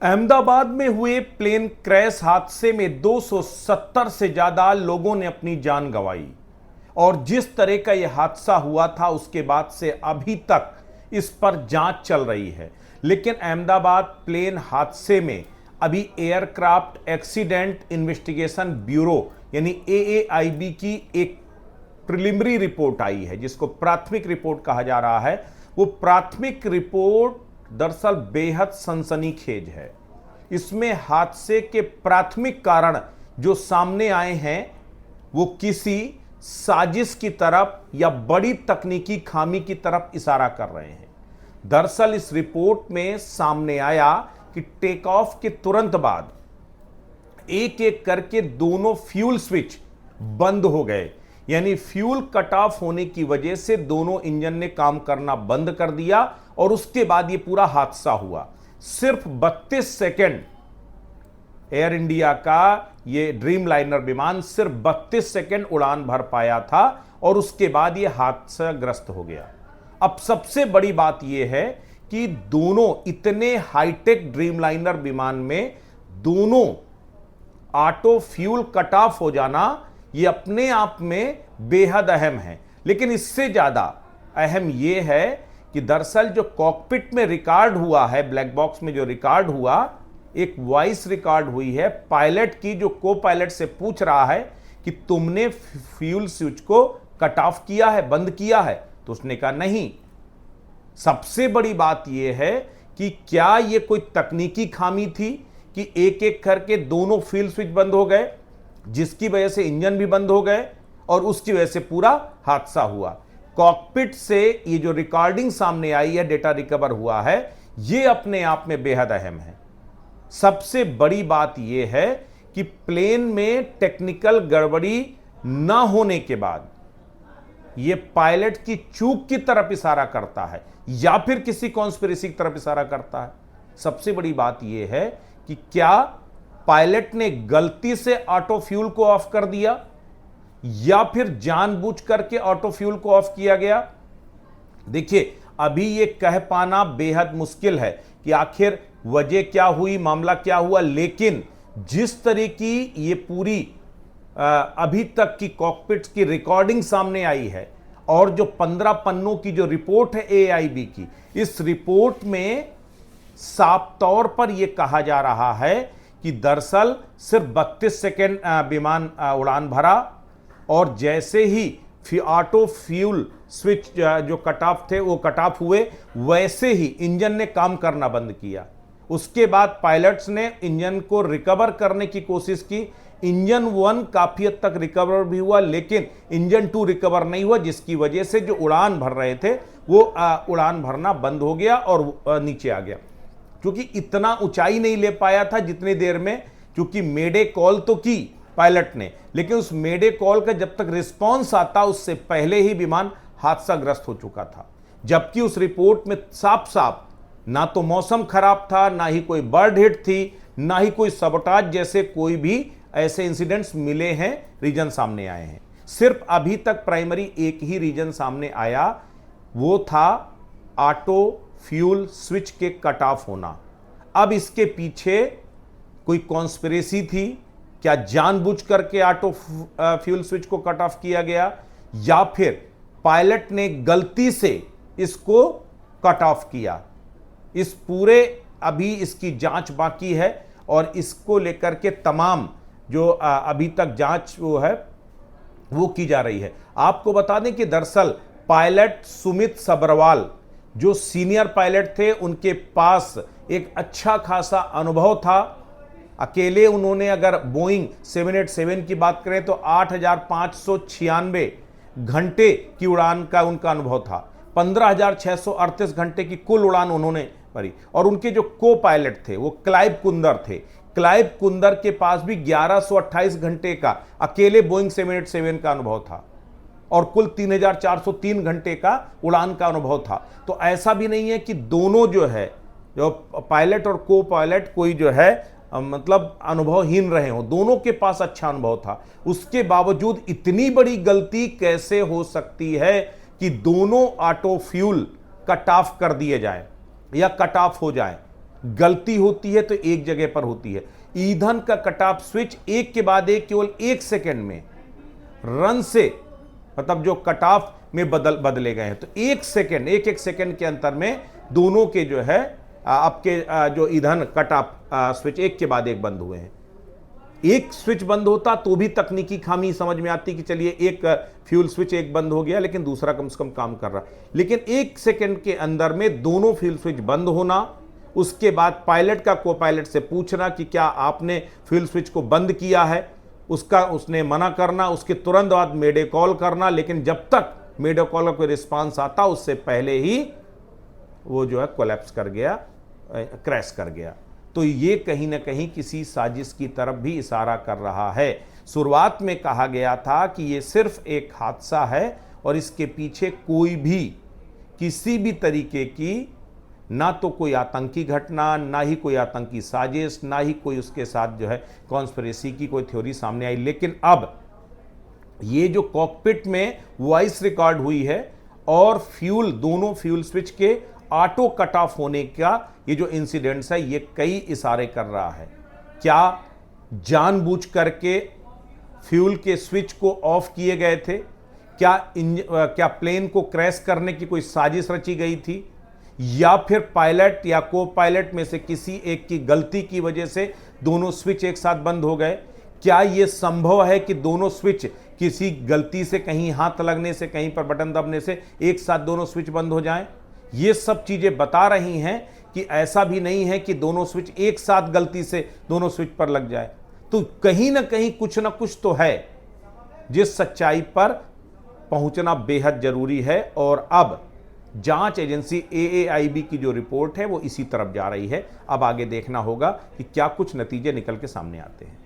अहमदाबाद में हुए plane crash हादसे में 270 से ज्यादा लोगों ने अपनी जान गंवाई और जिस तरह का यह हादसा हुआ था उसके बाद से अभी तक इस पर जांच चल रही है। लेकिन अहमदाबाद प्लेन हादसे में अभी एयरक्राफ्ट एक्सीडेंट इन्वेस्टिगेशन ब्यूरो यानी AAIB की एक प्रिलिमिनरी रिपोर्ट आई है, जिसको प्राथमिक रिपोर्ट कहा जा रहा है। वो प्राथमिक रिपोर्ट दरअसल बेहद सनसनीखेज है। इसमें हादसे के प्राथमिक कारण जो सामने आए हैं वो किसी साजिश की तरफ या बड़ी तकनीकी खामी की तरफ इशारा कर रहे हैं। दरअसल इस रिपोर्ट में सामने आया कि टेक ऑफ के तुरंत बाद एक एक करके दोनों फ्यूल स्विच बंद हो गए, यानी फ्यूल कट ऑफ होने की वजह से दोनों इंजन ने काम करना बंद कर दिया और उसके बाद यह पूरा हादसा हुआ। सिर्फ 32 सेकंड एयर इंडिया का यह ड्रीम लाइनर विमान सिर्फ 32 सेकंड उड़ान भर पाया था और उसके बाद यह हादसाग्रस्त हो गया। अब सबसे बड़ी बात यह है कि दोनों इतने हाईटेक ड्रीम लाइनर विमान में दोनों ऑटो फ्यूल कट ऑफ हो जाना यह अपने आप में बेहद अहम है। लेकिन इससे ज्यादा अहम यह है कि दरअसल जो कॉकपिट में रिकॉर्ड हुआ है, ब्लैक बॉक्स में जो रिकॉर्ड हुआ, एक वॉइस रिकॉर्ड हुई है पायलट की, जो को पायलट से पूछ रहा है कि तुमने फ्यूल स्विच को कट ऑफ किया है, बंद किया है? तो उसने कहा नहीं। सबसे बड़ी बात यह है कि क्या यह कोई तकनीकी खामी थी कि एक एक करके दोनों फ्यूल स्विच बंद हो गए, जिसकी वजह से इंजन भी बंद हो गए और उसकी वजह से पूरा हादसा हुआ। कॉकपिट से ये जो रिकॉर्डिंग सामने आई है, डेटा रिकवर हुआ है, ये अपने आप में बेहद अहम है। सबसे बड़ी बात यह है कि प्लेन में टेक्निकल गड़बड़ी ना होने के बाद यह पायलट की चूक की तरफ इशारा करता है या फिर किसी कॉन्स्पिरेसी की तरफ इशारा करता है। सबसे बड़ी बात यह है कि क्या पायलट ने गलती से ऑटो फ्यूल को ऑफ कर दिया या फिर जानबूझ करके ऑटो फ्यूल को ऑफ किया गया। देखिए, अभी यह कह पाना बेहद मुश्किल है कि आखिर वजह क्या हुई, मामला क्या हुआ, लेकिन जिस तरह की ये पूरी अभी तक की कॉकपिट की रिकॉर्डिंग सामने आई है और जो 15 पन्नों की जो रिपोर्ट है AIB की, इस रिपोर्ट में साफ तौर पर यह कहा जा रहा है कि दरअसल सिर्फ 32 सेकेंड विमान उड़ान भरा और जैसे ही ऑटो फ्यूल स्विच जो कट ऑफ थे वो कट ऑफ हुए, वैसे ही इंजन ने काम करना बंद किया। उसके बाद पायलट्स ने इंजन को रिकवर करने की कोशिश की। इंजन 1 काफी हद तक रिकवर भी हुआ, लेकिन इंजन 2 रिकवर नहीं हुआ, जिसकी वजह से जो उड़ान भर रहे थे वो उड़ान भरना बंद हो गया और नीचे आ गया, क्योंकि इतना ऊंचाई नहीं ले पाया था जितनी देर में, क्योंकि मेडे कॉल तो की पायलट ने, लेकिन उस मेडे कॉल का जब तक रिस्पांस आता उससे पहले ही विमान हादसाग्रस्त हो चुका था। जबकि उस रिपोर्ट में साफ साफ ना तो मौसम खराब था, ना ही कोई बर्ड हिट थी, ना ही कोई सबोटाज जैसे कोई भी ऐसे इंसिडेंट्स मिले हैं, रीजन सामने आए हैं। सिर्फ अभी तक प्राइमरी एक ही रीजन सामने आया, वो था ऑटो फ्यूल स्विच के कट ऑफ होना। अब इसके पीछे कोई कॉन्स्पिरेसी थी, क्या जानबूझ करके ऑटो फ्यूल स्विच को कट ऑफ किया गया या फिर पायलट ने गलती से इसको कट ऑफ किया? इस पूरे अभी इसकी जांच बाकी है और इसको लेकर के तमाम जो अभी तक जांच वो है वो की जा रही है। आपको बता दें कि दरअसल पायलट सुमित सब्रवाल जो सीनियर पायलट थे, उनके पास एक अच्छा खासा अनुभव था। अकेले उन्होंने अगर बोइंग 787 की बात करें तो 8,596 घंटे की उड़ान का उनका अनुभव था। 15,638 घंटे की कुल उड़ान उन्होंने भरी और उनके जो को पायलट थे वो क्लाइव कुंदर थे। क्लाइव कुंदर के पास भी 1128 घंटे का अकेले बोइंग 787 का अनुभव था और कुल 3,403 घंटे का उड़ान का अनुभव था। तो ऐसा भी नहीं है कि दोनों जो है, जो पायलट और को पायलट कोई जो है मतलब अनुभवहीन रहे हो, दोनों के पास अच्छा अनुभव था। उसके बावजूद इतनी बड़ी गलती कैसे हो सकती है कि दोनों ऑटो फ्यूल कट ऑफ कर दिए जाए या कट ऑफ हो जाए? गलती होती है तो एक जगह पर होती है। ईंधन का कट ऑफ स्विच एक के बाद एक केवल 1 सेकंड में रन से, मतलब जो कट ऑफ में बदले गए हैं, तो 1 सेकंड, एक सेकंड के अंतर में दोनों के जो है आपके जो ईंधन कट ऑफ स्विच एक के बाद एक बंद हुए हैं। एक स्विच बंद होता तो भी तकनीकी खामी समझ में आती कि चलिए एक फ्यूल स्विच एक बंद हो गया लेकिन दूसरा कम से कम काम कर रहा, लेकिन 1 सेकंड के अंदर में दोनों फ्यूल स्विच बंद होना, उसके बाद पायलट का को पायलट से पूछना कि क्या आपने फ्यूल स्विच को बंद किया है, उसने मना करना, उसके तुरंत बाद मेडे कॉल करना, लेकिन जब तक मेडे कॉल का कोई रिस्पांस आता उससे पहले ही वो जो है कोलैप्स कर गया, क्रैश कर गया। तो ये कहीं ना कहीं किसी साजिश की तरफ भी इशारा कर रहा है। शुरुआत में कहा गया था कि ये सिर्फ एक हादसा है और इसके पीछे कोई भी किसी भी तरीके की ना तो कोई आतंकी घटना, ना ही कोई आतंकी साजिश, ना ही कोई उसके साथ जो है कॉन्स्पिरेसी की कोई थ्योरी सामने आई। लेकिन अब ये जो कॉकपिट में वॉइस रिकॉर्ड हुई है और दोनों फ्यूल स्विच के ऑटो कट ऑफ होने का ये जो इंसिडेंट्स है, ये कई इशारे कर रहा है। क्या जानबूझ करके फ्यूल के स्विच को ऑफ किए गए थे? क्या प्लेन को क्रैश करने की कोई साजिश रची गई थी, या फिर पायलट या को पायलट में से किसी एक की गलती की वजह से दोनों स्विच एक साथ बंद हो गए? क्या यह संभव है कि दोनों स्विच किसी गलती से, कहीं हाथ लगने से, कहीं पर बटन दबने से एक साथ दोनों स्विच बंद हो जाएं? ये सब चीजें बता रही हैं कि ऐसा भी नहीं है कि दोनों स्विच एक साथ गलती से दोनों स्विच पर लग जाए। तो कहीं ना कहीं कुछ ना कुछ तो है, जिस सच्चाई पर पहुंचना बेहद जरूरी है। और अब जांच एजेंसी AAIB की जो रिपोर्ट है वो इसी तरफ जा रही है। अब आगे देखना होगा कि क्या कुछ नतीजे निकल के सामने आते हैं।